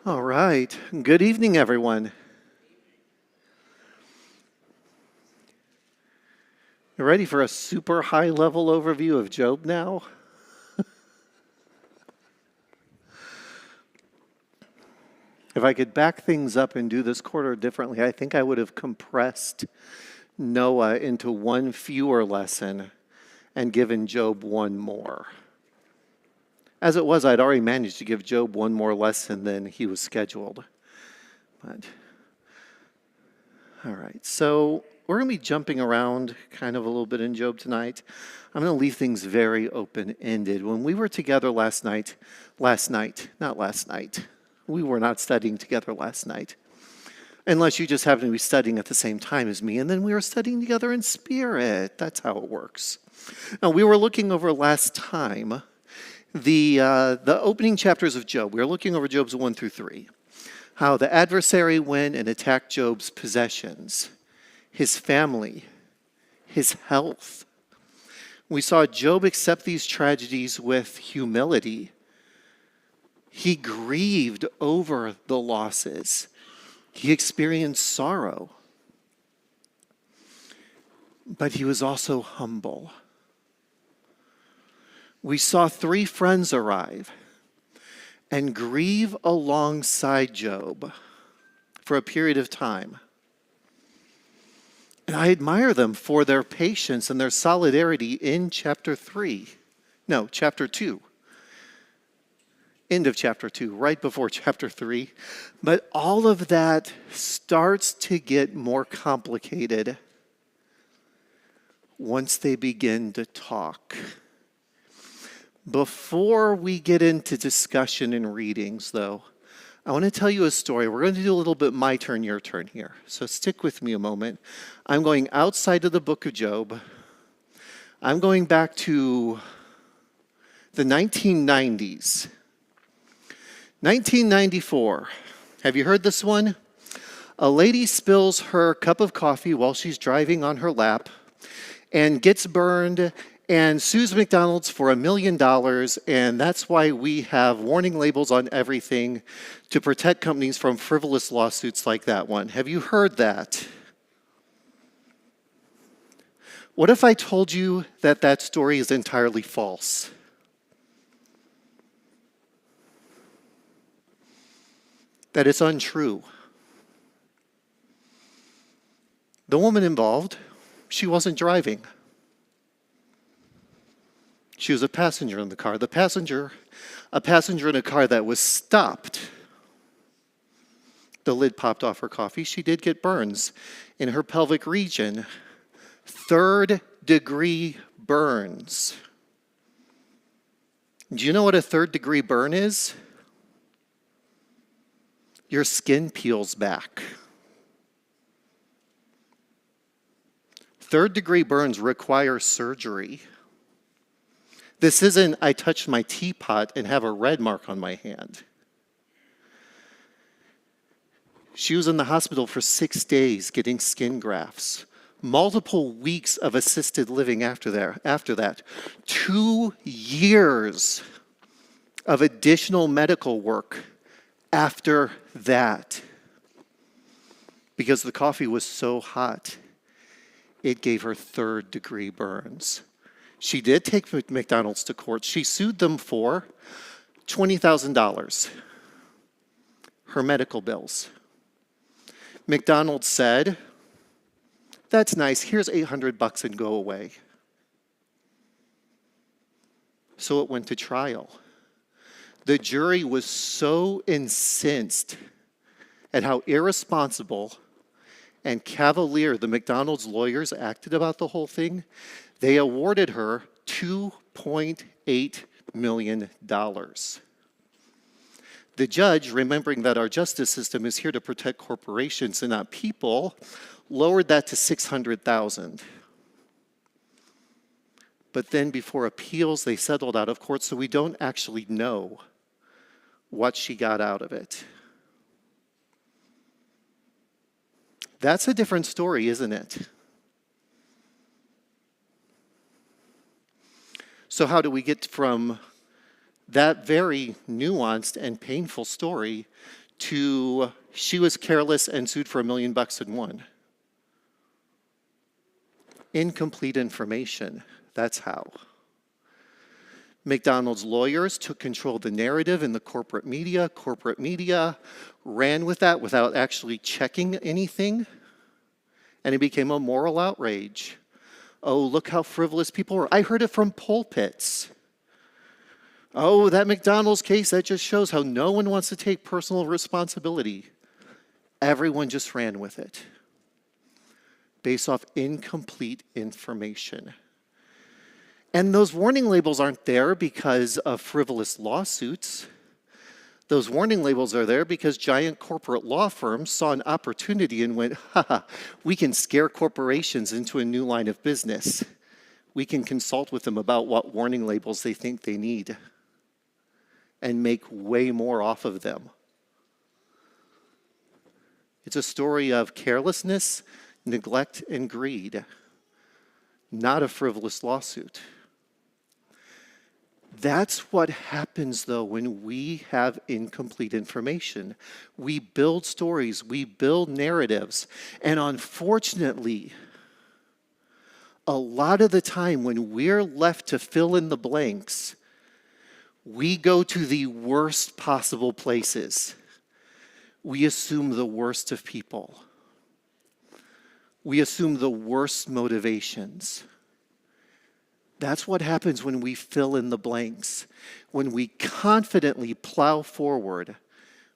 All right. Good evening, everyone. You ready for a super high level overview of Job now? If I could back things up and do this quarter differently, I think I would have compressed Noah into one fewer lesson and given Job one more. As it was, I'd already managed to give Job one more lesson than he was scheduled. But, all right, so we're going to be jumping around kind of a little bit in Job tonight. I'm going to leave things very open-ended. When we were together not last night, we were not studying together last night, unless you just happen to be studying at the same time as me, and then we were studying together in spirit. That's how it works. Now, we were looking over last time the opening chapters of Job. We were looking over Job's 1 through 3, how the adversary went and attacked Job's possessions, his family, his health. We saw Job accept these tragedies with humility. He grieved over the losses. He experienced sorrow. But he was also humble. We saw 3 friends arrive and grieve alongside Job for a period of time. And I admire them for their patience and their solidarity in chapter 2. End of chapter 2, right before chapter 3. But all of that starts to get more complicated once they begin to talk. Before we get into discussion and readings, though, I want to tell you a story. We're going to do a little bit my turn, your turn here. So stick with me a moment. I'm going outside of the book of Job. I'm going back to the 1990s. 1994. Have you heard this one? A lady spills her cup of coffee while she's driving on her lap and gets burned and sues McDonald's for $1 million, and that's why we have warning labels on everything to protect companies from frivolous lawsuits like that one. Have you heard that? What if I told you that that story is entirely false? That it's untrue? The woman involved, she wasn't driving. She was a passenger in the car. A passenger in a car that was stopped. The lid popped off her coffee. She did get burns in her pelvic region. 3rd-degree burns. Do you know what a 3rd-degree burn is? Your skin peels back. 3rd-degree burns require surgery. This isn't, I touched my teapot and have a red mark on my hand. She was in the hospital for 6 days getting skin grafts. Multiple weeks of assisted living after that. 2 years of additional medical work after that. Because the coffee was so hot, it gave her 3rd-degree burns. She did take McDonald's to court. She sued them for $20,000, her medical bills. McDonald's said, "That's nice, here's $800 and go away." So it went to trial. The jury was so incensed at how irresponsible and cavalier the McDonald's lawyers acted about the whole thing, they awarded her $2.8 million. The judge, remembering that our justice system is here to protect corporations and not people, lowered that to $600,000. But then before appeals, they settled out of court, so we don't actually know what she got out of it. That's a different story, isn't it? So how do we get from that very nuanced and painful story to she was careless and sued for $1 million and won. Incomplete information. That's how. McDonald's lawyers took control of the narrative in the corporate media. Corporate media ran with that without actually checking anything, and it became a moral outrage. Oh, look how frivolous people are. I heard it from pulpits. Oh, that McDonald's case, that just shows how no one wants to take personal responsibility. Everyone just ran with it based off incomplete information. And those warning labels aren't there because of frivolous lawsuits. Those warning labels are there because giant corporate law firms saw an opportunity and went, we can scare corporations into a new line of business. We can consult with them about what warning labels they think they need and make way more off of them. It's a story of carelessness, neglect, and greed, not a frivolous lawsuit. That's what happens, though, when we have incomplete information. We build stories, we build narratives, and unfortunately, a lot of the time when we're left to fill in the blanks, we go to the worst possible places. We assume the worst of people. We assume the worst motivations. That's what happens when we fill in the blanks, when we confidently plow forward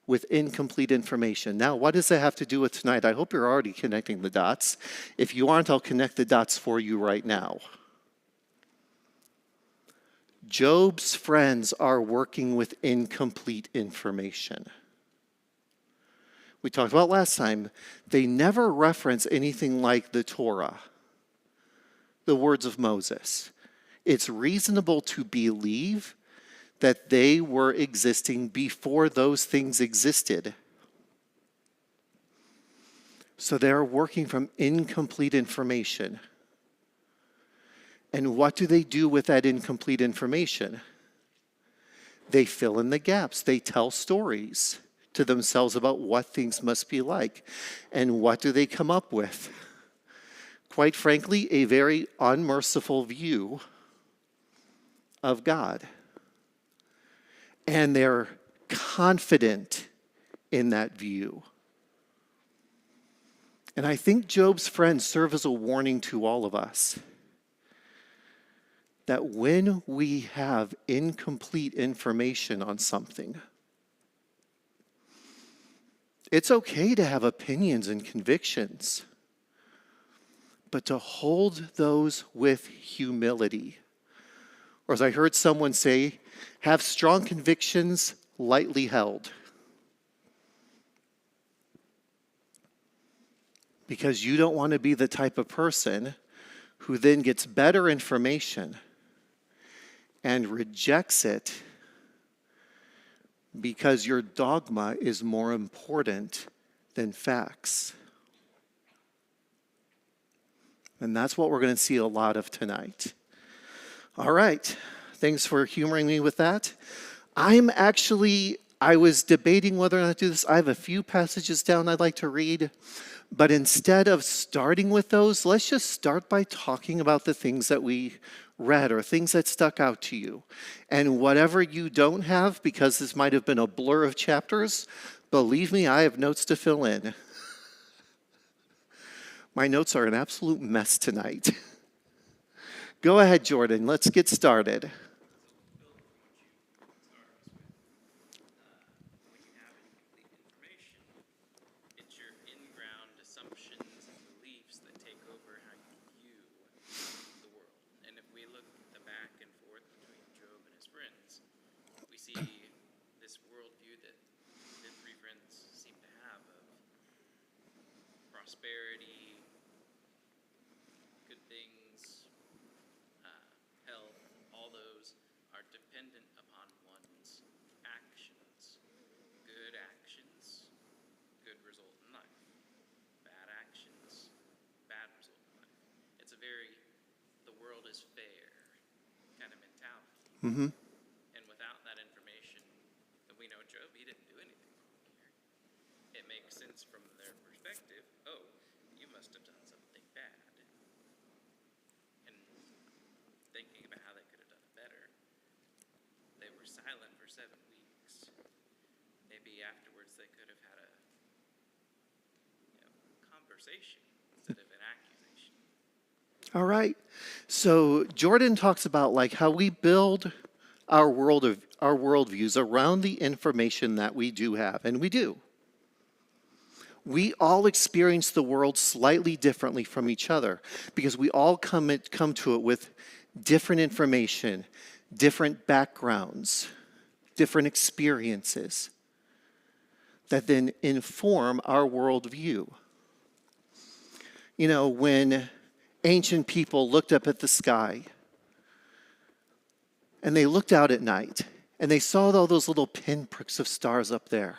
with incomplete information. Now, what does that have to do with tonight? I hope you're already connecting the dots. If you aren't, I'll connect the dots for you right now. Job's friends are working with incomplete information. We talked about last time, they never reference anything like the Torah, the words of Moses. It's reasonable to believe that they were existing before those things existed. So they're working from incomplete information. And what do they do with that incomplete information? They fill in the gaps. They tell stories to themselves about what things must be like. And what do they come up with? Quite frankly, a very unmerciful view of God. And they're confident in that view. And I think Job's friends serve as a warning to all of us that when we have incomplete information on something, it's okay to have opinions and convictions, but to hold those with humility. Or as I heard someone say, have strong convictions lightly held. Because you don't want to be the type of person who then gets better information and rejects it because your dogma is more important than facts. And that's what we're going to see a lot of tonight. All right. Thanks for humoring me with that. I was debating whether or not to do this. I have a few passages down I'd like to read. But instead of starting with those, let's just start by talking about the things that we read or things that stuck out to you. And whatever you don't have, because this might have been a blur of chapters, believe me, I have notes to fill in. My notes are an absolute mess tonight. Go ahead, Jordan. Let's get started. Prosperity, good things, health, all those are dependent upon one's actions. Good actions, good result in life. Bad actions, bad result in life. It's a very, the world is fair kind of mentality. Mm-hmm. And without that information, we know Job, he didn't do anything wrong here. because from their perspective, oh, you must have done something bad. And thinking about how they could have done it better, they were silent for 7 weeks. Maybe afterwards they could have had a conversation instead of an accusation. All right. So Jordan talks about like how we build our worldviews around the information that we do have, and we do. We all experience the world slightly differently from each other because we all come to it with different information, different backgrounds, different experiences that then inform our worldview. You know, when ancient people looked up at the sky and they looked out at night and they saw all those little pinpricks of stars up there,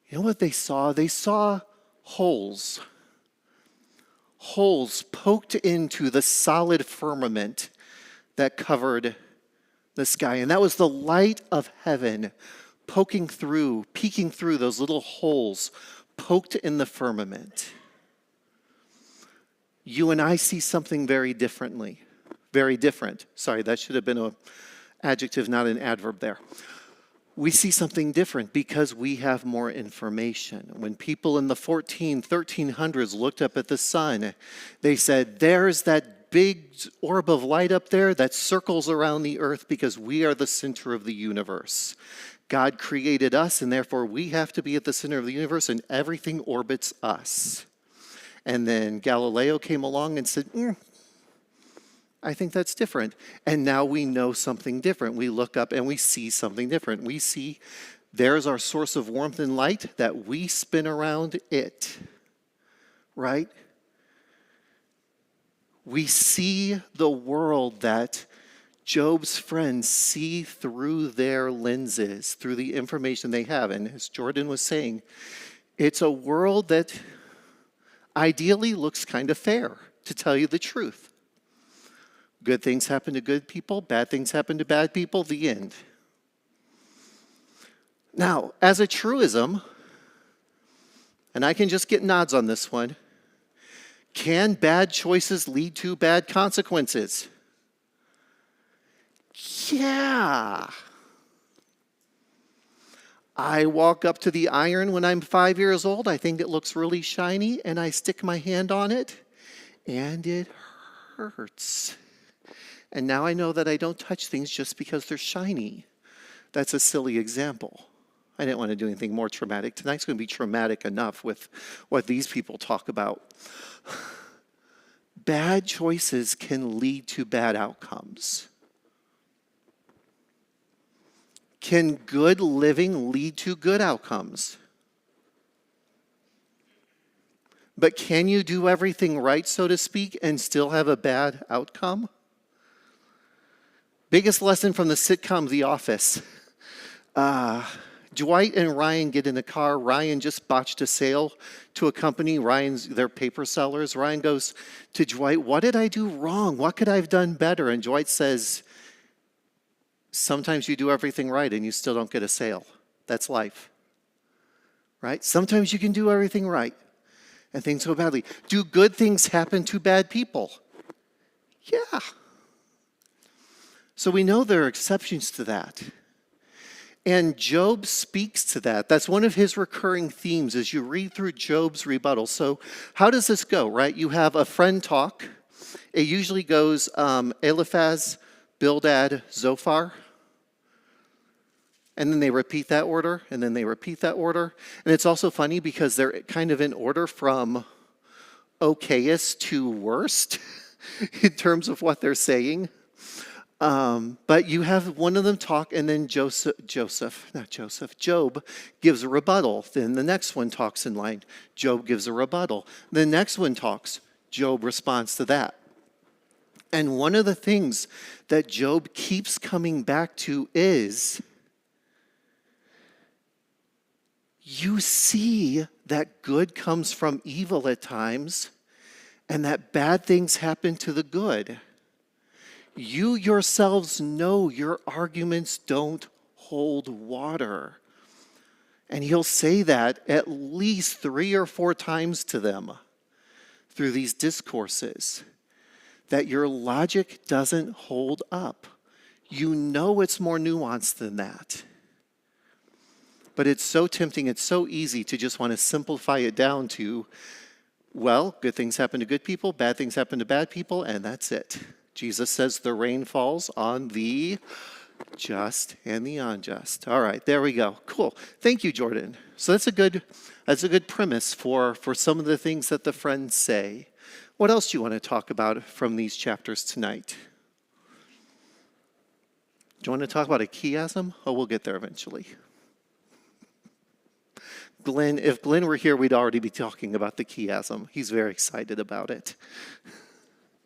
you know what they saw? They saw holes poked into the solid firmament that covered the sky. And that was the light of heaven peeking through those little holes poked in the firmament. You and I see something very different. Sorry, that should have been an adjective, not an adverb there. We see something different because we have more information. When people in the 1300s looked up at the sun, they said, there's that big orb of light up there that circles around the earth because we are the center of the universe. God created us, and therefore we have to be at the center of the universe, and everything orbits us. And then Galileo came along and said, I think that's different. And now we know something different. We look up and we see something different. We see there's our source of warmth and light that we spin around it, right? We see the world that Job's friends see through their lenses, through the information they have. And as Jordan was saying, it's a world that ideally looks kind of fair, to tell you the truth. Good things happen to good people, bad things happen to bad people, the end. Now, as a truism, and I can just get nods on this one, can bad choices lead to bad consequences? Yeah. I walk up to the iron when I'm 5 years old. I think it looks really shiny, and I stick my hand on it, and it hurts. And now I know that I don't touch things just because they're shiny. That's a silly example. I didn't want to do anything more traumatic. Tonight's going to be traumatic enough with what these people talk about. Bad choices can lead to bad outcomes. Can good living lead to good outcomes? But can you do everything right, so to speak, and still have a bad outcome? Biggest lesson from the sitcom The Office. Dwight and Ryan get in a car. Ryan just botched a sale to a company. They're paper sellers. Ryan goes to Dwight, what did I do wrong? What could I have done better? And Dwight says, sometimes you do everything right and you still don't get a sale. That's life, right? Sometimes you can do everything right and things go badly. Do good things happen to bad people? Yeah. So we know there are exceptions to that. And Job speaks to that. That's one of his recurring themes as you read through Job's rebuttal. So how does this go, right? You have a friend talk. It usually goes Eliphaz, Bildad, Zophar. And then they repeat that order, and then they repeat that order. And it's also funny because they're kind of in order from okayest to worst in terms of what they're saying. But you have one of them talk, and then Job gives a rebuttal. Then the next one talks in line. Job gives a rebuttal. The next one talks. Job responds to that. And one of the things that Job keeps coming back to is, you see that good comes from evil at times, and that bad things happen to the good. You yourselves know your arguments don't hold water. And he'll say that at least 3 or 4 times to them through these discourses, that your logic doesn't hold up. You know it's more nuanced than that. But it's so tempting, it's so easy to just want to simplify it down to, well, good things happen to good people, bad things happen to bad people, and that's it. Jesus says the rain falls on the just and the unjust. All right, there we go. Cool. Thank you, Jordan. So that's a good premise for some of the things that the friends say. What else do you want to talk about from these chapters tonight? Do you want to talk about a chiasm? Oh, we'll get there eventually. Glenn, if Glenn were here, we'd already be talking about the chiasm. He's very excited about it.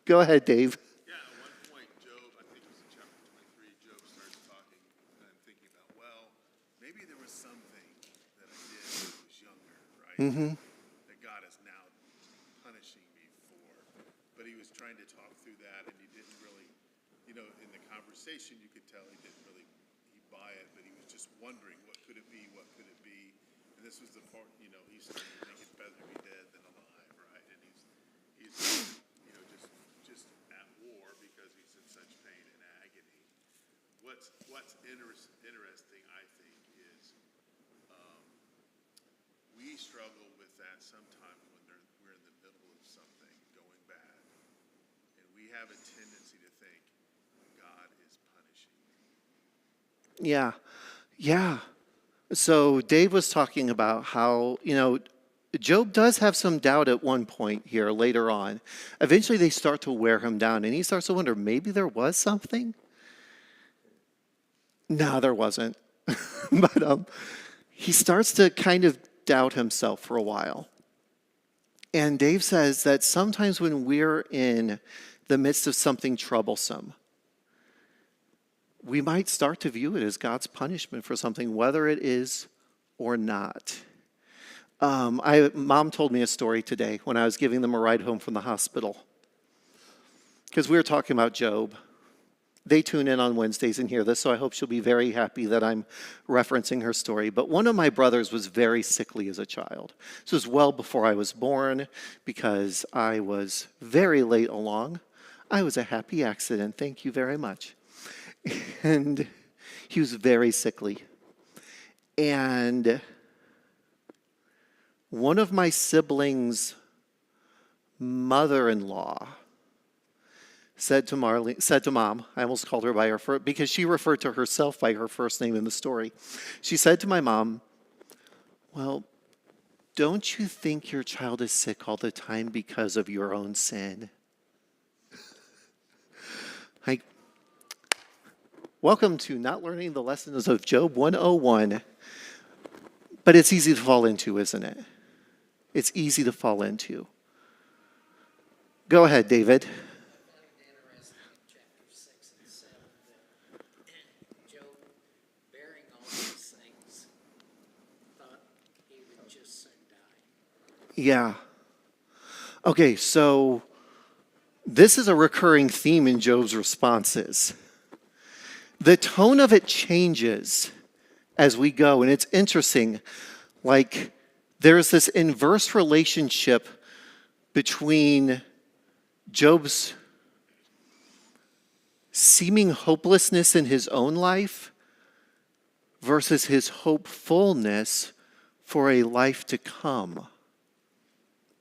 Go ahead, Dave. Yeah, at one point, Job, I think it was in chapter 23, Job starts talking, and I'm thinking about, well, maybe there was something that I did when I was younger, right? That God is now punishing me for. But he was trying to talk through that, and he didn't really, in the conversation, you could tell he didn't really buy it, but he was just wondering, what could it be, what could it be? And this was the part, he's starting to think it's better to be dead than alive, right? And he's just at war because he's in such pain and agony. What's interesting, I think, is we struggle with that sometimes when we're in the middle of something going bad, and we have a tendency to think God is punishing me. Yeah. So Dave was talking about how, Job does have some doubt at one point here later on. Eventually they start to wear him down, and he starts to wonder, maybe there was something? No, there wasn't. But he starts to kind of doubt himself for a while. And Dave says that sometimes when we're in the midst of something troublesome, we might start to view it as God's punishment for something, whether it is or not. Mom told me a story today when I was giving them a ride home from the hospital. Because we were talking about Job. They tune in on Wednesdays and hear this, so I hope she'll be very happy that I'm referencing her story. But one of my brothers was very sickly as a child. This was well before I was born, because I was very late along. I was a happy accident, thank you very much. And he was very sickly. And one of my siblings' mother-in-law said to Mom, I almost called her by her first, because she referred to herself by her first name in the story. She said to my mom, well, don't you think your child is sick all the time because of your own sin? Welcome to Not Learning the Lessons of Job 101. But it's easy to fall into, isn't it? It's easy to fall into. Go ahead, David. Interesting in chapter 6 and 7 that Job, bearing all these things, thought he would just soon die. Yeah. Okay, so this is a recurring theme in Job's responses. The tone of it changes as we go, and it's interesting. Like, there's this inverse relationship between Job's seeming hopelessness in his own life versus his hopefulness for a life to come.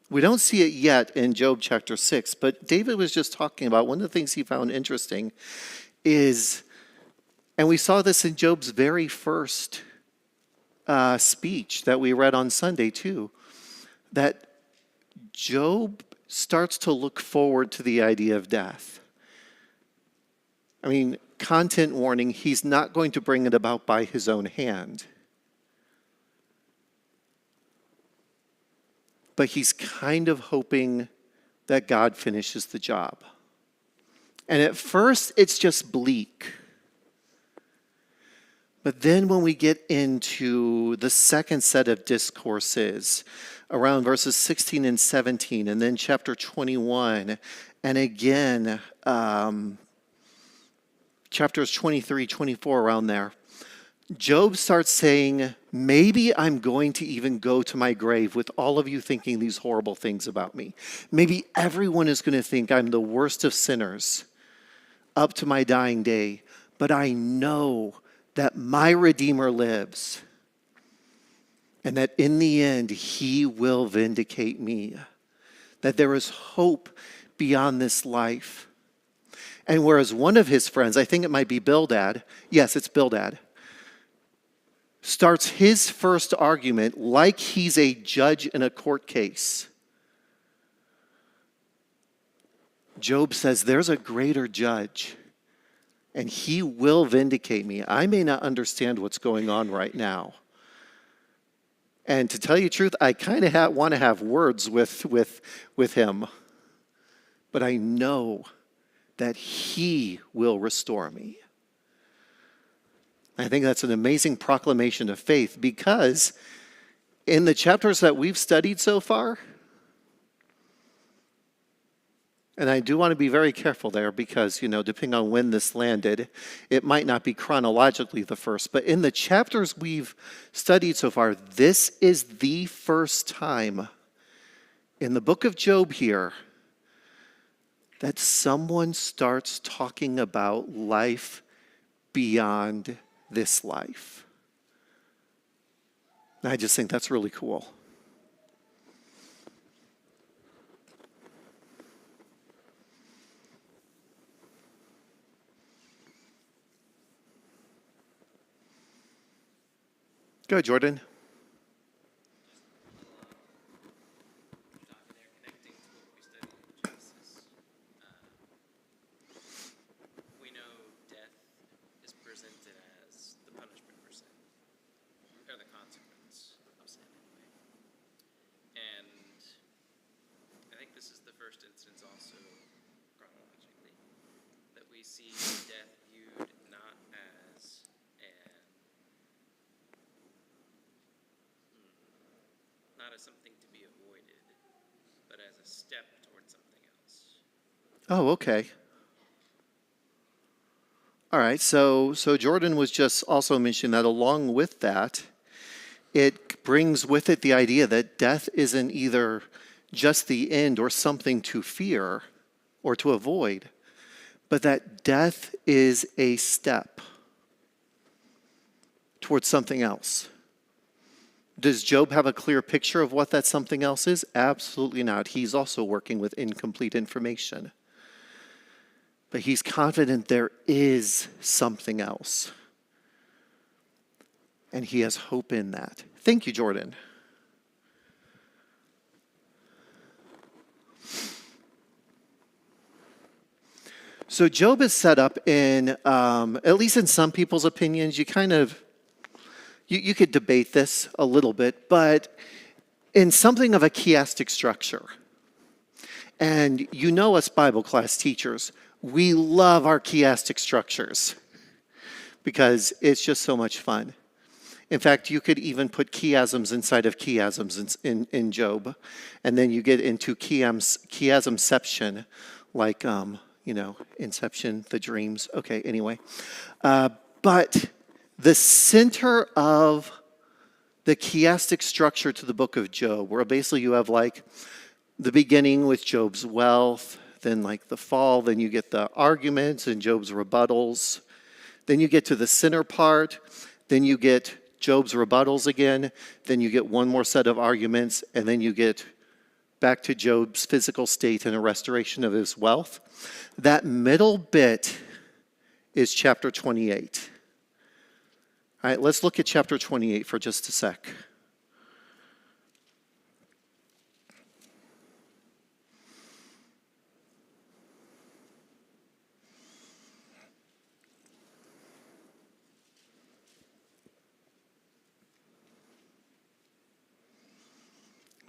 We don't see it yet in Job chapter 6, but David was just talking about one of the things he found interesting is, and we saw this in Job's very first speech that we read on Sunday too, that Job starts to look forward to the idea of death. I mean, content warning, he's not going to bring it about by his own hand. But he's kind of hoping that God finishes the job. And at first, it's just bleak. But then when we get into the second set of discourses, around verses 16 and 17, and then chapter 21, and again, chapters 23, 24, around there, Job starts saying, maybe I'm going to even go to my grave with all of you thinking these horrible things about me. Maybe everyone is going to think I'm the worst of sinners up to my dying day, but I know that my Redeemer lives and that in the end, he will vindicate me, that there is hope beyond this life. And whereas one of his friends, I think it might be Bildad, yes, it's Bildad, starts his first argument like he's a judge in a court case. Job says, there's a greater judge, and he will vindicate me. I may not understand what's going on right now. And to tell you the truth, I kind of want to have words with him. But I know that he will restore me. I think that's an amazing proclamation of faith, because in the chapters that we've studied so far, and I do want to be very careful there because, depending on when this landed, it might not be chronologically the first. But in the chapters we've studied so far, this is the first time in the book of Job here that someone starts talking about life beyond this life. And I just think that's really cool. Go ahead, Jordan. Talking there, connecting to what we studied in Genesis. We know death is presented as the punishment for sin, or the consequence of sin anyway. And I think this is the first instance also, chronologically, that we see death viewed not as something to be avoided, but as a step towards something else. Oh, okay. All right, so Jordan was just also mentioning that along with that, it brings with it the idea that death isn't either just the end or something to fear or to avoid, but that death is a step towards something else. Does Job have a clear picture of what that something else is? Absolutely not. He's also working with incomplete information. But he's confident there is something else. And he has hope in that. Thank you, Jordan. So Job is set up in, at least in some people's opinions, you could debate this a little bit, but in something of a chiastic structure. And us Bible class teachers, we love our chiastic structures because it's just so much fun. In fact, you could even put chiasms inside of chiasms in Job, and then you get into chiasmception, like, Inception, the dreams. Okay, anyway. But the center of the chiastic structure to the book of Job, where basically you have like the beginning with Job's wealth, then like the fall, then you get the arguments and Job's rebuttals, then you get to the center part, then you get Job's rebuttals again, then you get one more set of arguments, and then you get back to Job's physical state and a restoration of his wealth. That middle bit is chapter 28. All right, let's look at chapter 28 for just a sec.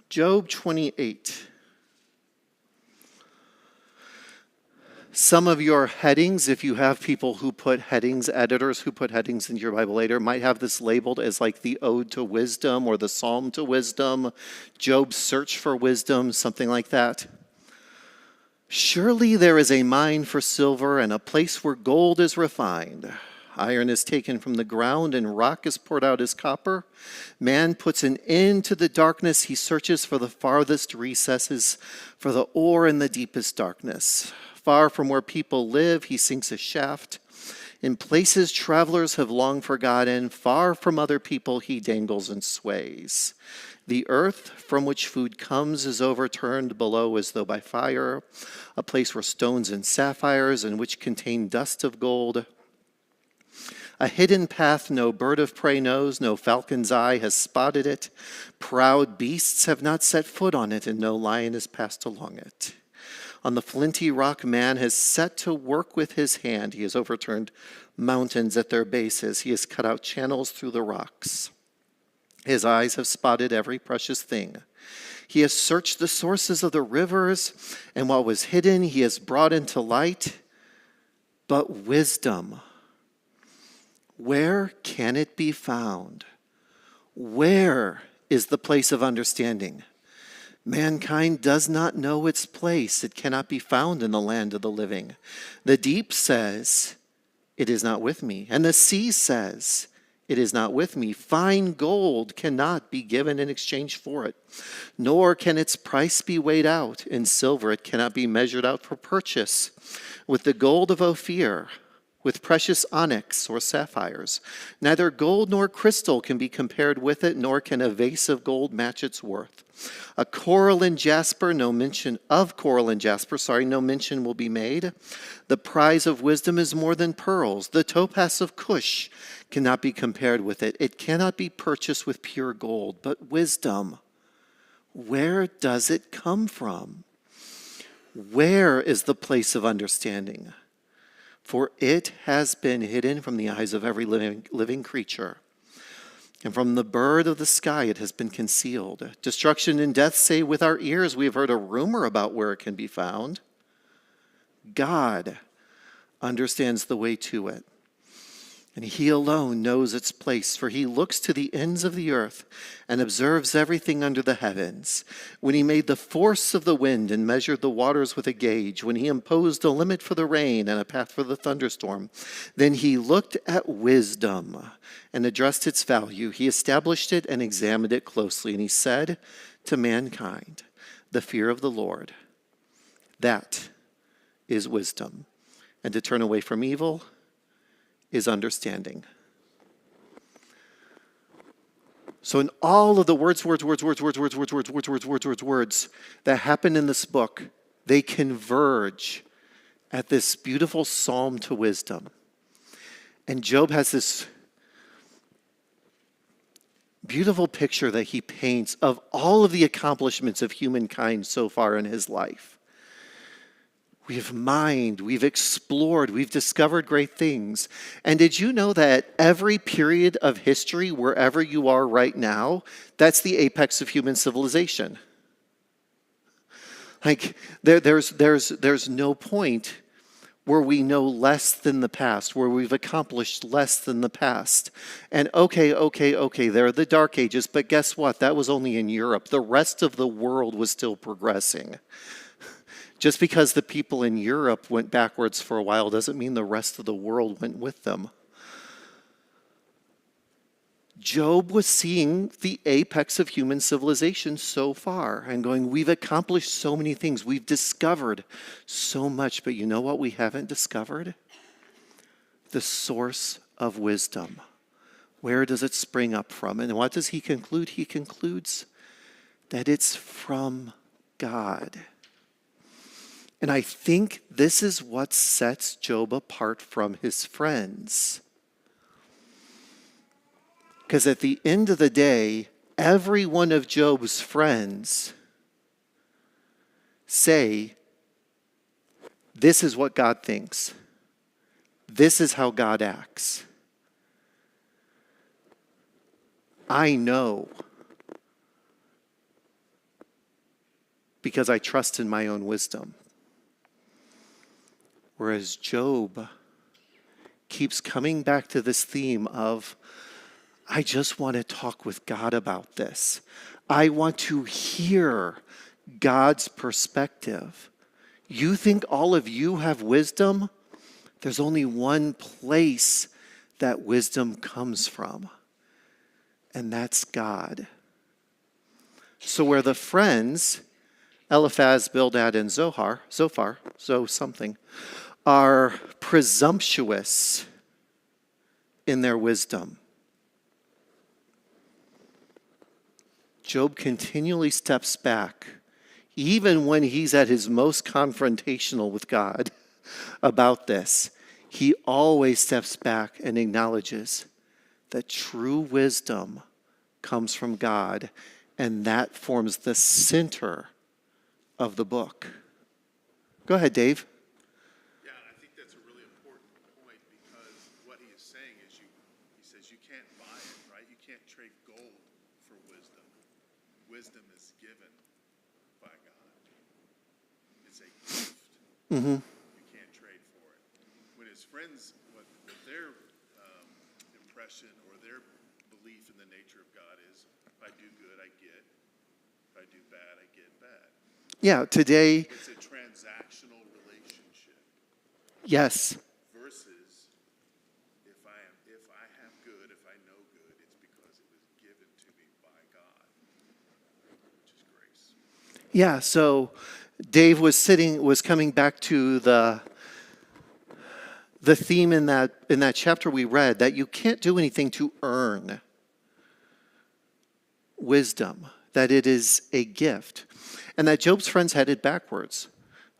Job 28. Some of your headings, if you have people who put headings, editors who put headings into your Bible later, might have this labeled as like the Ode to Wisdom or the Psalm to Wisdom, Job's Search for Wisdom, something like that. Surely there is a mine for silver and a place where gold is refined. Iron is taken from the ground, and rock is poured out as copper. Man puts an end to the darkness. He searches for the farthest recesses, for the ore in the deepest darkness. Far from where people live, he sinks a shaft. In places travelers have long forgotten, far from other people he dangles and sways. The earth from which food comes is overturned below as though by fire, a place where stones and sapphires and which contain dust of gold. A hidden path no bird of prey knows, no falcon's eye has spotted it. Proud beasts have not set foot on it, and no lion has passed along it. On the flinty rock man has set to work with his hand. He has overturned mountains at their bases. He has cut out channels through the rocks. His eyes have spotted every precious thing. He has searched the sources of the rivers, and what was hidden he has brought into light. But wisdom, where can it be found? Where is the place of understanding? Mankind does not know its place. It cannot be found in the land of the living. The deep says, "It is not with me." And the sea says, "It is not with me." Fine gold cannot be given in exchange for it, nor can its price be weighed out. In silver it cannot be measured out for purchase. With the gold of Ophir, with precious onyx or sapphires, neither gold nor crystal can be compared with it, nor can a vase of gold match its worth. A coral and jasper, no mention will be made. The prize of wisdom is more than pearls. The topaz of Cush cannot be compared with it. It cannot be purchased with pure gold. But wisdom, where does it come from? Where is the place of understanding? For it has been hidden from the eyes of every living creature. And from the bird of the sky it has been concealed. Destruction and death say, with our ears we have heard a rumor about where it can be found. God understands the way to it, and he alone knows its place, for he looks to the ends of the earth and observes everything under the heavens. When he made the force of the wind and measured the waters with a gauge, when he imposed a limit for the rain and a path for the thunderstorm, then he looked at wisdom and addressed its value. He established it and examined it closely, and he said to mankind, the fear of the Lord, that is wisdom, and to turn away from evil is understanding. So in all of the words that happen in this book, they converge at this beautiful psalm to wisdom. And Job has this beautiful picture that he paints of all of the accomplishments of humankind so far in his life. We've mined, we've explored, we've discovered great things. And did you know that every period of history, wherever you are right now, that's the apex of human civilization? Like, there's no point where we know less than the past, where we've accomplished less than the past. And okay, there are the Dark Ages, but guess what? That was only in Europe. The rest of the world was still progressing. Just because the people in Europe went backwards for a while doesn't mean the rest of the world went with them. Job was seeing the apex of human civilization so far and going, we've accomplished so many things. We've discovered so much, but you know what we haven't discovered? The source of wisdom. Where does it spring up from? And what does he conclude? He concludes that it's from God. And I think this is what sets Job apart from his friends. Because at the end of the day, every one of Job's friends say, this is what God thinks. This is how God acts. I know because I trust in my own wisdom. Whereas Job keeps coming back to this theme of, I just want to talk with God about this. I want to hear God's perspective. You think all of you have wisdom? There's only one place that wisdom comes from, and that's God. So where the friends, Eliphaz, Bildad, and Zophar, are presumptuous in their wisdom, Job continually steps back, even when he's at his most confrontational with God about this. He always steps back and acknowledges that true wisdom comes from God, and that forms the center of the book. Go ahead, Dave. Yeah, I think that's a really important point because what he is saying is he says you can't buy it, right? You can't trade gold for wisdom. Wisdom is given by God. It's a gift. You can't trade for it. When his friends, what their impression or their belief in the nature of God is, if I do good, I get. If I do bad, I get bad. Yeah, today, It's a transactional relationship yes. versus if I have good, if I know good, it's because it was given to me by God, which is grace. Yeah, so Dave was coming back to the theme in that chapter we read, that you can't do anything to earn wisdom, that it is a gift. And that Job's friends had it backwards.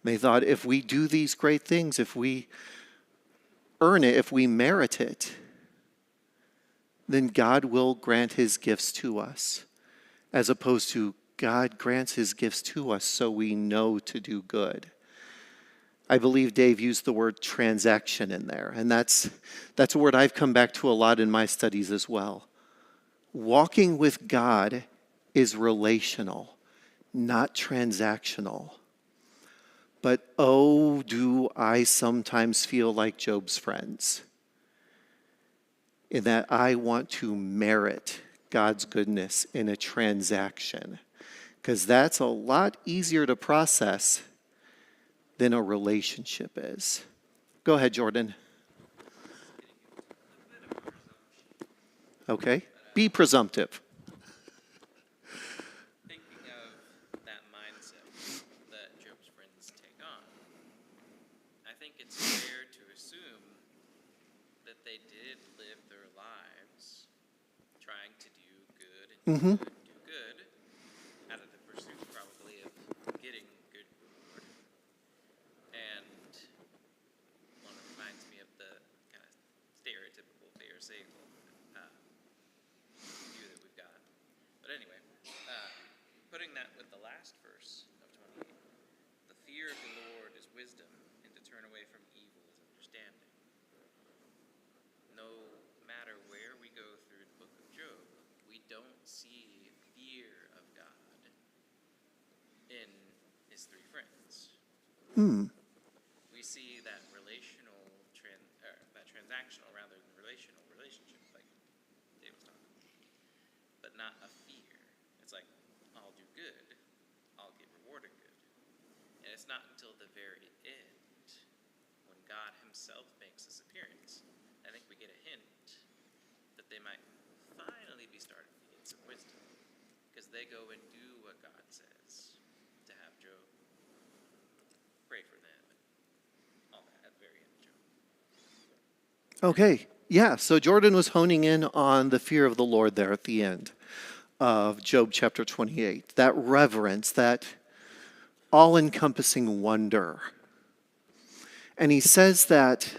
They thought, if we do these great things, if we earn it, if we merit it, then God will grant his gifts to us, as opposed to God grants his gifts to us so we know to do good. I believe Dave used the word transaction in there, and that's a word I've come back to a lot in my studies as well. Walking with God is relational, not transactional. But oh, do I sometimes feel like Job's friends, in that I want to merit God's goodness in a transaction, because that's a lot easier to process than a relationship is. Go ahead, Jordan. Okay, be presumptive. Thinking of that mindset that Job's friends take on, I think it's fair to assume that they did live their lives trying to do good and do good out of the pursuit probably of getting good reward. And one reminds me of the kind of stereotypical Pharisaical view that we've got. But anyway, putting that with the last verse of 28, the fear of the Lord is wisdom, and to turn away from evil is understanding. No matter where we go through the book of Job, we don't see fear of God in his three friends. We see that that transactional rather than relational relationship, like Dave was talking about, but not a fear. It's like, I'll do good, I'll get rewarded good. And it's not until the very end, when God himself makes his appearance, I think we get a hint that they might finally be starting to get some wisdom, because they go and do what God says to have Job pray for them and all that at the very end of Job. Okay, yeah, so Jordan was honing in on the fear of the Lord there at the end of Job chapter 28. That reverence, that all-encompassing wonder. And he says that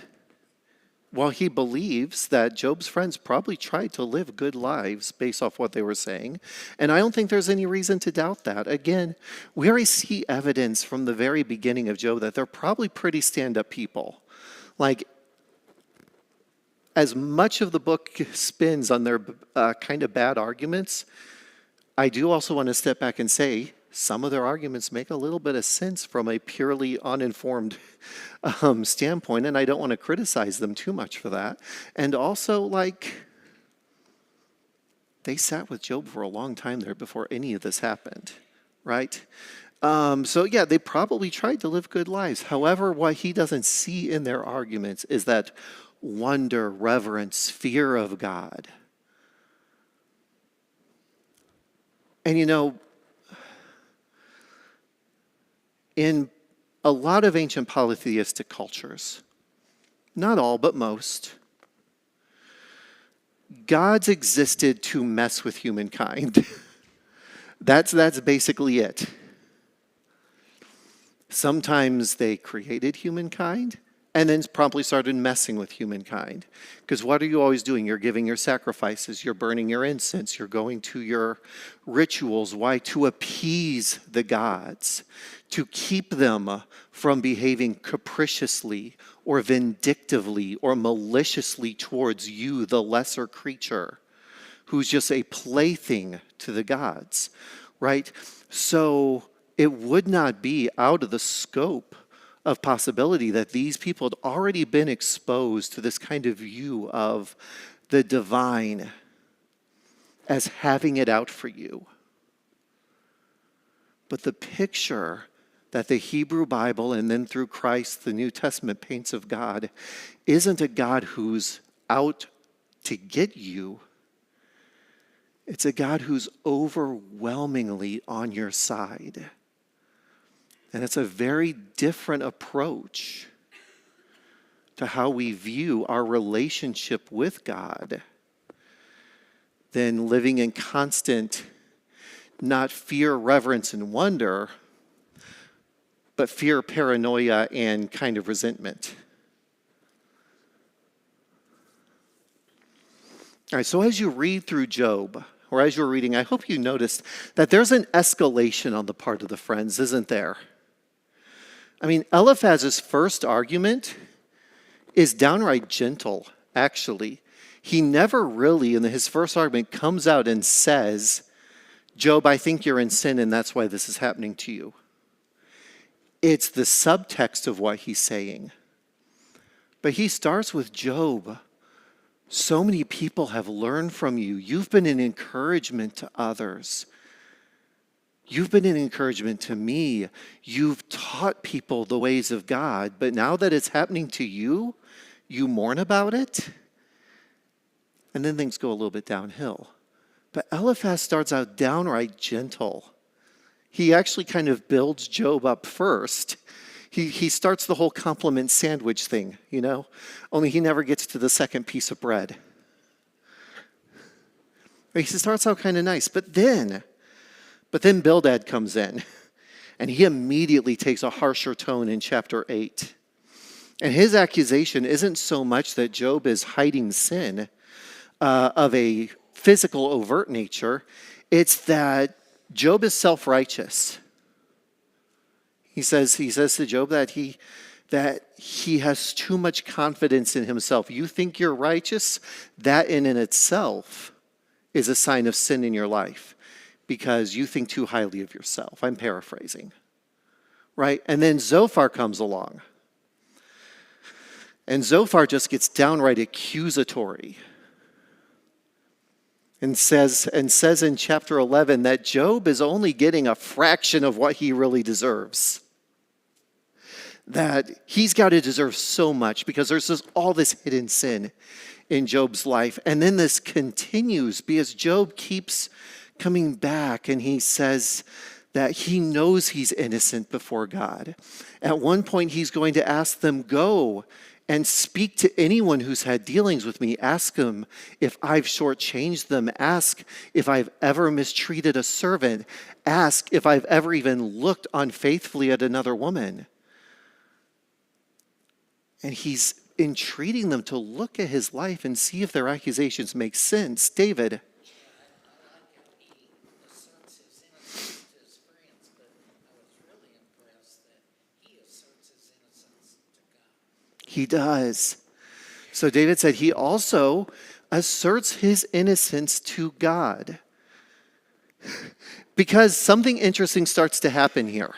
while he believes that Job's friends probably tried to live good lives based off what they were saying, and I don't think there's any reason to doubt that. Again, we already see evidence from the very beginning of Job that they're probably pretty stand-up people. Like, as much of the book spins on their kind of bad arguments, I do also want to step back and say some of their arguments make a little bit of sense from a purely uninformed standpoint, and I don't want to criticize them too much for that. And also, like, they sat with Job for a long time there before any of this happened, right? So yeah, they probably tried to live good lives. However, what he doesn't see in their arguments is that wonder, reverence, fear of God. And you know, in a lot of ancient polytheistic cultures, not all, but most, gods existed to mess with humankind. That's basically it. Sometimes they created humankind and then promptly started messing with humankind. Because what are you always doing? You're giving your sacrifices, you're burning your incense, you're going to your rituals. Why? To appease the gods, to keep them from behaving capriciously or vindictively or maliciously towards you, the lesser creature, who's just a plaything to the gods, right? So it would not be out of the scope of possibility that these people had already been exposed to this kind of view of the divine as having it out for you. But the picture that the Hebrew Bible and then through Christ, the New Testament paints of God, isn't a God who's out to get you. It's a God who's overwhelmingly on your side. And it's a very different approach to how we view our relationship with God than living in constant, not fear, reverence, and wonder, but fear, paranoia, and kind of resentment. All right, so as you read through Job, or as you're reading, I hope you noticed that there's an escalation on the part of the friends, isn't there? I mean, Eliphaz's first argument is downright gentle, actually. He never really, in his first argument, comes out and says, Job, I think you're in sin and that's why this is happening to you. It's the subtext of what he's saying. But he starts with Job. So many people have learned from you. You've been an encouragement to others. You've been an encouragement to me. You've taught people the ways of God, but now that it's happening to you, you mourn about it, and then things go a little bit downhill. But Eliphaz starts out downright gentle. He actually kind of builds Job up first. He starts the whole compliment sandwich thing, you know, only he never gets to the second piece of bread. He starts out kind of nice, but then Bildad comes in, and he immediately takes a harsher tone in chapter 8. And his accusation isn't so much that Job is hiding sin of a physical, overt nature. It's that Job is self-righteous. He says to Job that he has too much confidence in himself. You think you're righteous? That in itself is a sign of sin in your life, because you think too highly of yourself. I'm paraphrasing, right? And then Zophar comes along. And Zophar just gets downright accusatory and says in chapter 11 that Job is only getting a fraction of what he really deserves. That he's got to deserve so much because there's all this hidden sin in Job's life. And then this continues because Job keeps coming back, and he says that he knows he's innocent before God. At one point, he's going to ask them, go and speak to anyone who's had dealings with me. Ask them if I've shortchanged them. Ask if I've ever mistreated a servant. Ask if I've ever even looked unfaithfully at another woman. And he's entreating them to look at his life and see if their accusations make sense. David. He does. So David said he also asserts his innocence to God. Because something interesting starts to happen here.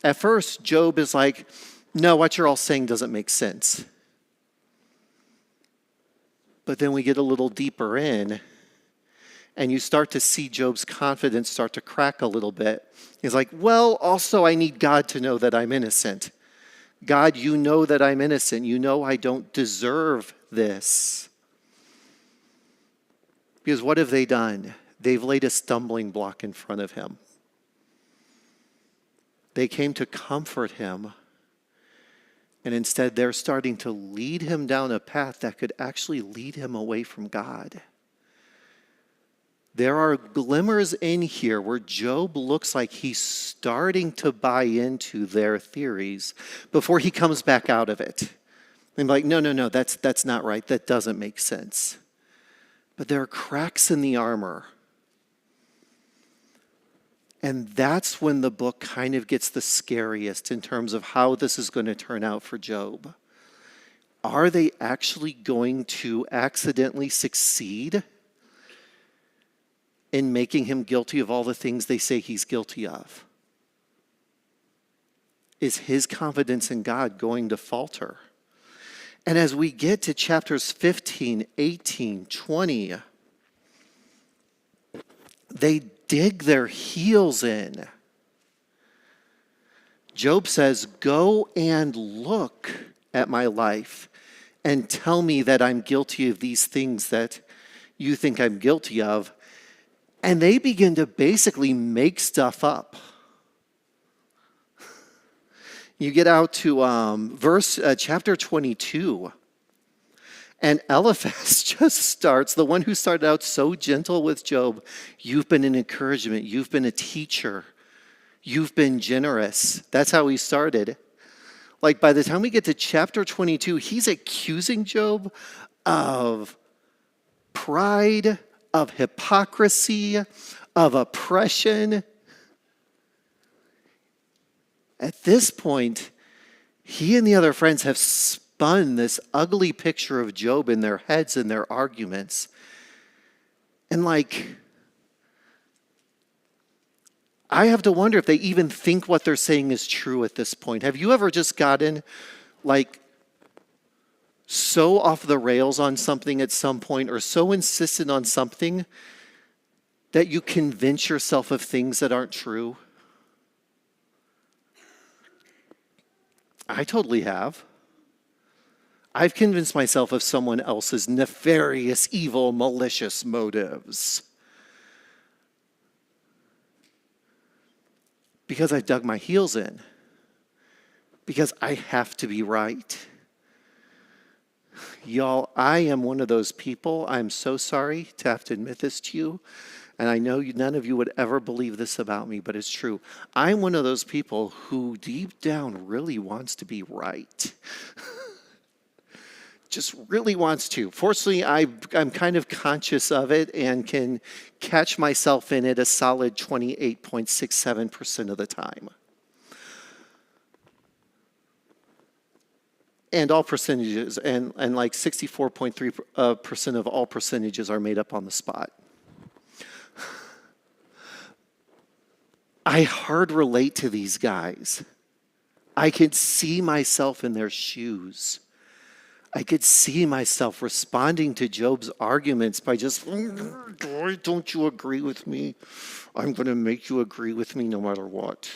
At first, Job is like, no, what you're all saying doesn't make sense. But then we get a little deeper in, and you start to see Job's confidence start to crack a little bit. He's like, well, also I need God to know that I'm innocent. God, you know that I'm innocent. You know I don't deserve this. Because what have they done? They've laid a stumbling block in front of him. They came to comfort him, and instead they're starting to lead him down a path that could actually lead him away from God. There are glimmers in here where Job looks like he's starting to buy into their theories before he comes back out of it. And like, no, that's not right. That doesn't make sense. But there are cracks in the armor. And that's when the book kind of gets the scariest in terms of how this is going to turn out for Job. Are they actually going to accidentally succeed in making him guilty of all the things they say he's guilty of? Is his confidence in God going to falter? And as we get to chapters 15, 18, 20, they dig their heels in. Job says, go and look at my life and tell me that I'm guilty of these things that you think I'm guilty of. And they begin to basically make stuff up. You get out to chapter 22, and Eliphaz just starts, the one who started out so gentle with Job. You've been an encouragement. You've been a teacher. You've been generous. That's how he started. Like by the time we get to chapter 22, he's accusing Job of pride, of hypocrisy, of oppression. At this point, he and the other friends have spun this ugly picture of Job in their heads and their arguments. And I have to wonder if they even think what they're saying is true at this point. Have you ever just gotten so off the rails on something at some point, or so insistent on something that you convince yourself of things that aren't true? I totally have. I've convinced myself of someone else's nefarious, evil, malicious motives. Because I've dug my heels in. Because I have to be right. Y'all, I am one of those people. I'm so sorry to have to admit this to you. And I know none of you would ever believe this about me, but it's true. I'm one of those people who deep down really wants to be right. Just really wants to. Fortunately, I'm kind of conscious of it and can catch myself in it a solid 28.67% of the time. And all percentages, and like 64.3% of all percentages are made up on the spot. I hard relate to these guys. I could see myself in their shoes. I could see myself responding to Job's arguments by just, don't you agree with me? I'm going to make you agree with me no matter what.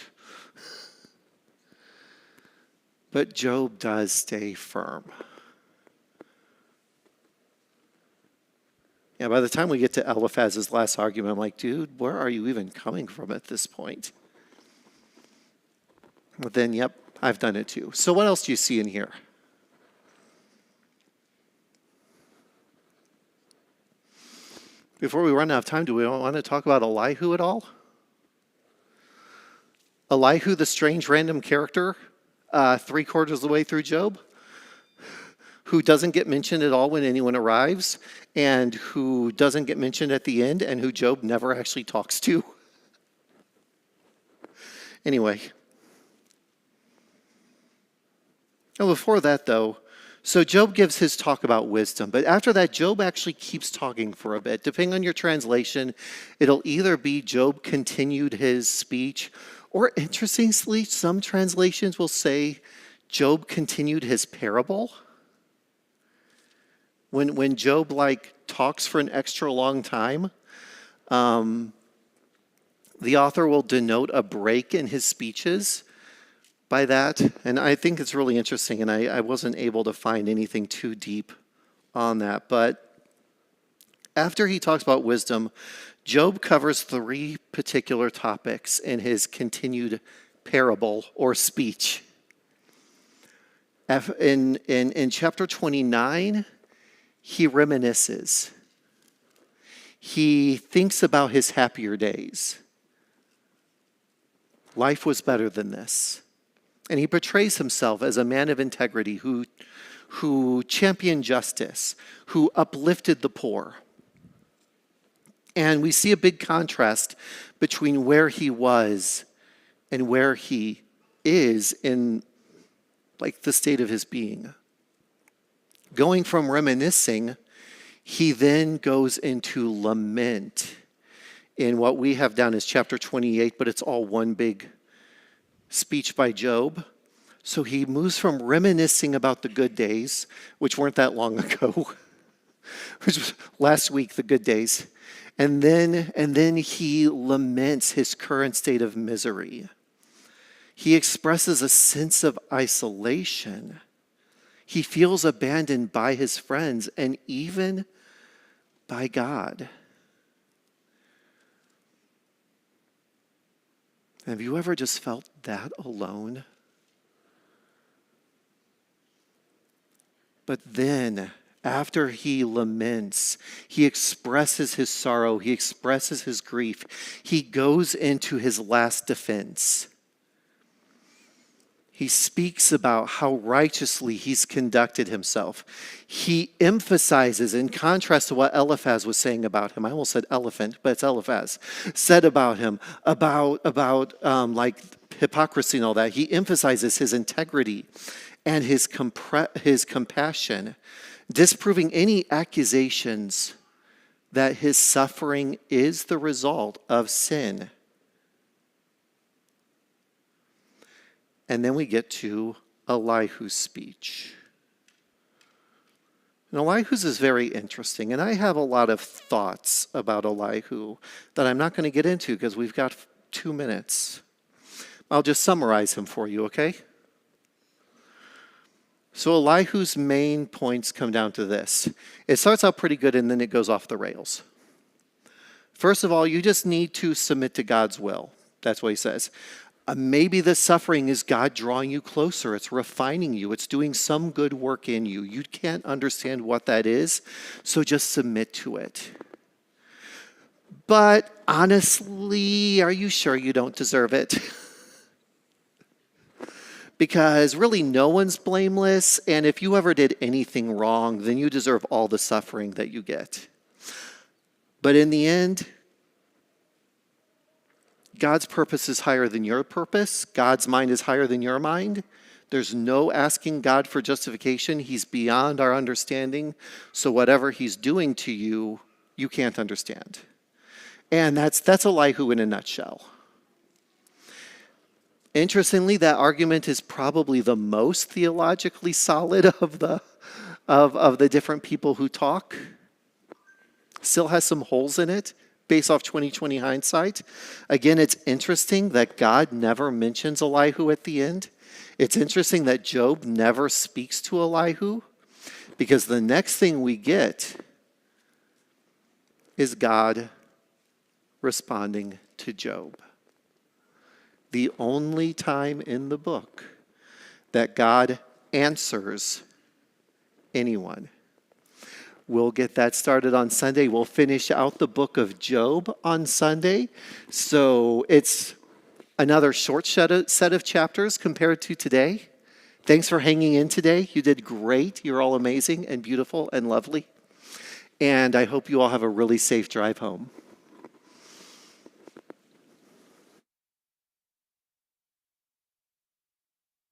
But Job does stay firm. Yeah, by the time we get to Eliphaz's last argument, I'm like, dude, where are you even coming from at this point? But then, yep, I've done it too. So what else do you see in here? Before we run out of time, do we want to talk about Elihu at all? Elihu, the strange random character, 3/4 of the way through Job, who doesn't get mentioned at all when anyone arrives, and who doesn't get mentioned at the end, and who Job never actually talks to. Anyway. And before that, though, so Job gives his talk about wisdom, but after that, Job actually keeps talking for a bit. Depending on your translation, it'll either be Job continued his speech, or interestingly, some translations will say Job continued his parable. When Job talks for an extra long time, the author will denote a break in his speeches by that, and I think it's really interesting, and I wasn't able to find anything too deep on that, but after he talks about wisdom, Job covers 3 particular topics in his continued parable or speech. In chapter 29, he reminisces. He thinks about his happier days. Life was better than this. And he portrays himself as a man of integrity who championed justice, who uplifted the poor. And we see a big contrast between where he was and where he is in like the state of his being. Going from reminiscing, he then goes into lament in what we have down as chapter 28, but it's all one big speech by Job. So he moves from reminiscing about the good days, which weren't that long ago, which was last week, the good days. And then he laments his current state of misery. He expresses a sense of isolation. He feels abandoned by his friends and even by God. Have you ever just felt that alone? But then, after he laments, he expresses his sorrow, he expresses his grief, he goes into his last defense. He speaks about how righteously he's conducted himself. He emphasizes, in contrast to what Eliphaz was saying about him, I almost said elephant, but it's Eliphaz, said about him, about like hypocrisy and all that. He emphasizes his integrity and his compassion, disproving any accusations that his suffering is the result of sin. And then we get to Elihu's speech. And Elihu's is very interesting, and I have a lot of thoughts about Elihu that I'm not going to get into because we've got 2 minutes. I'll just summarize him for you, okay? So Elihu's main points come down to this. It starts out pretty good and then it goes off the rails. First of all, you just need to submit to God's will. That's what he says. Maybe the suffering is God drawing you closer. It's refining you. It's doing some good work in you. You can't understand what that is, so just submit to it. But honestly, are you sure you don't deserve it? Because really no one's blameless, and if you ever did anything wrong, then you deserve all the suffering that you get. But in the end, God's purpose is higher than your purpose. God's mind is higher than your mind. There's no asking God for justification. He's beyond our understanding. So whatever he's doing to you, you can't understand. And that's Elihu in a nutshell. Interestingly, that argument is probably the most theologically solid of the different people who talk. Still has some holes in it based off 2020 hindsight. Again, it's interesting that God never mentions Elihu at the end. It's interesting that Job never speaks to Elihu, because the next thing we get is God responding to Job. The only time in the book that God answers anyone. We'll get that started on Sunday. We'll finish out the book of Job on Sunday. So it's another short set of chapters compared to today. Thanks for hanging in today. You did great. You're all amazing and beautiful and lovely. And I hope you all have a really safe drive home.